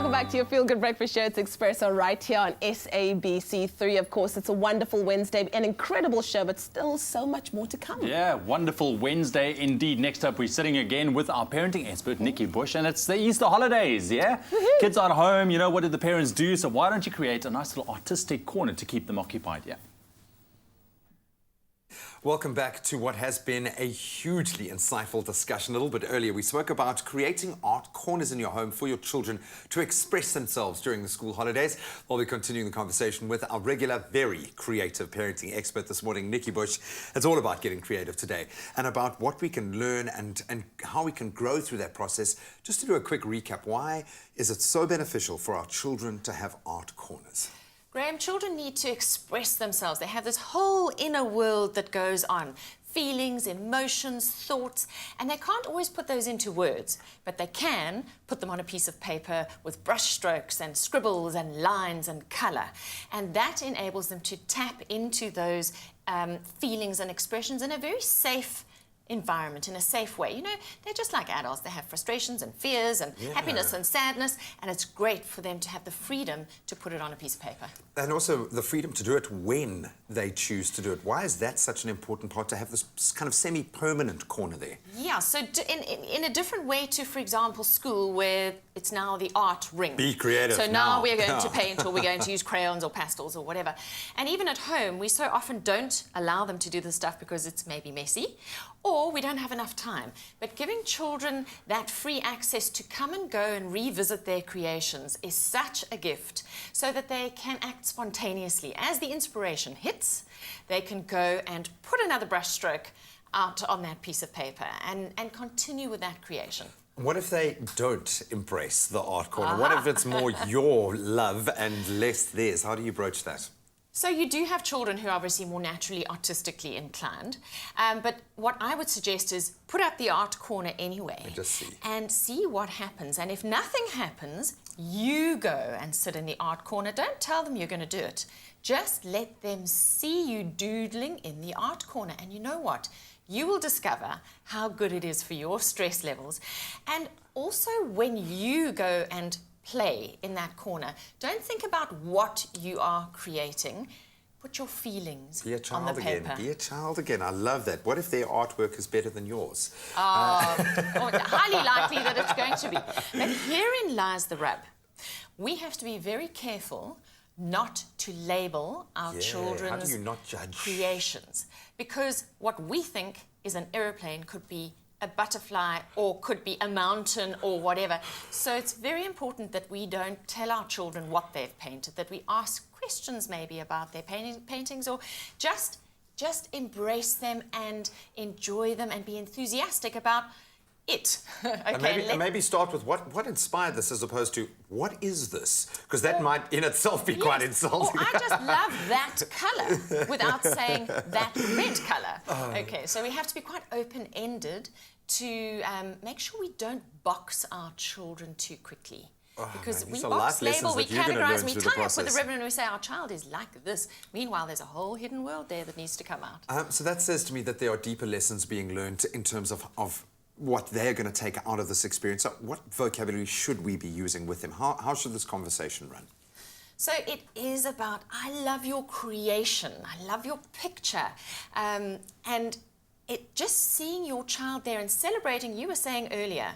Welcome back to your Feel Good Breakfast Show. It's Expresso right here on SABC3. Of course, it's a wonderful Wednesday, an incredible show, but still so much more to come. Yeah, wonderful Wednesday indeed. Next up, we're sitting again with our parenting expert, Nikki Bush, and it's the Easter holidays, yeah? Kids are at home, you know, what did the parents do? So why don't you create a nice little artistic corner to keep them occupied, yeah? Welcome back to what has been a hugely insightful discussion. A little bit earlier, we spoke about creating art corners in your home for your children to express themselves during the school holidays. We'll be continuing the conversation with our regular, very creative parenting expert this morning, Nikki Bush. It's all about getting creative today and about what we can learn and how we can grow through that process. Just to do a quick recap, why is it so beneficial for our children to have art corners? Graham, children need to express themselves. They have this whole inner world that goes on. Feelings, emotions, thoughts, and they can't always put those into words, but they can put them on a piece of paper with brush strokes and scribbles and lines and colour. And that enables them to tap into those feelings and expressions in a very safe environment, in a safe way. You know, they're just like adults. They have frustrations and fears and happiness and sadness, and it's great for them to have the freedom to put it on a piece of paper. And also the freedom to do it when they choose to do it. Why is that such an important part, to have this kind of semi-permanent corner there? Yeah, so in a different way to, for example, school, where it's now the art ring. Be creative. So now we're going to paint, or we're going to use crayons or pastels or whatever. And even at home, we so often don't allow them to do this stuff because it's maybe messy, or we don't have enough time. But giving children that free access to come and go and revisit their creations is such a gift, so that they can act spontaneously. As the inspiration hits, they can go and put another brush stroke out on that piece of paper and continue with that creation. What if they don't embrace the art corner? What if it's more your love and less theirs? How do you broach that? So you do have children who are obviously more naturally artistically inclined, but what I would suggest is put up the art corner anyway and see what happens. And if nothing happens, you go and sit in the art corner. Don't tell them you're going to do it. Just let them see you doodling in the art corner. And you know what? You will discover how good it is for your stress levels. And also, when you go and play in that corner, don't think about what you are creating. Put your feelings on the paper. Be a child again. I love that. What if their artwork is better than yours? Highly likely that it's going to be. But herein lies the rub. We have to be very careful not to label our children's creations, because what we think is an aeroplane could be a butterfly or could be a mountain or whatever. So it's very important that we don't tell our children what they've painted, that we ask questions maybe about their paintings, or just embrace them and enjoy them and be enthusiastic about it. And maybe start with what inspired this, as opposed to what is this? Because that might in itself be quite insulting. Or I just love that colour, without saying that red colour. Okay, so we have to be quite open-ended to make sure we don't box our children too quickly. Because we box, label, we categorise, we tie up with the ribbon and we say our child is like this. Meanwhile, there's a whole hidden world there that needs to come out. So that says to me that there are deeper lessons being learned in terms of what they're going to take out of this experience. So what vocabulary should we be using with them? How should this conversation run? So it is about, I love your creation, I love your picture, and just seeing your child there and celebrating. You were saying earlier,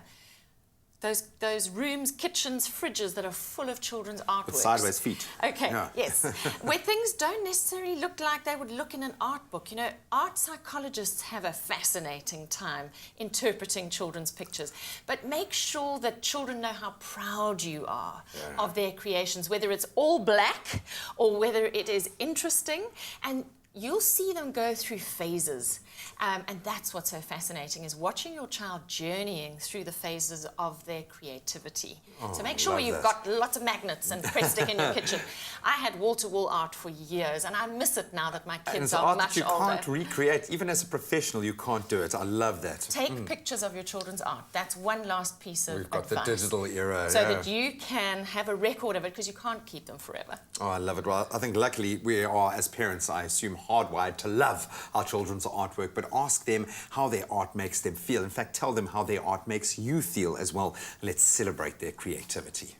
those rooms, kitchens, fridges that are full of children's artworks. With sideways feet. Okay, yes. Where things don't necessarily look like they would look in an art book. You know, art psychologists have a fascinating time interpreting children's pictures. But make sure that children know how proud you are of their creations, whether it's all black or whether it is interesting. And you'll see them go through phases. And that's what's so fascinating, is watching your child journeying through the phases of their creativity. So make sure you've got lots of magnets and press stick in your kitchen. I had wall-to-wall art for years, and I miss it now that my kids are much older. You can't recreate. Even as a professional, you can't do it. I love that. Take pictures of your children's art. That's one last piece of advice. We've got the digital era. So that you can have a record of it, because you can't keep them forever. Oh, I love it. Well, I think luckily we are, as parents, I assume, hardwired to love our children's artwork, but ask them how their art makes them feel. In fact, tell them how their art makes you feel as well. Let's celebrate their creativity.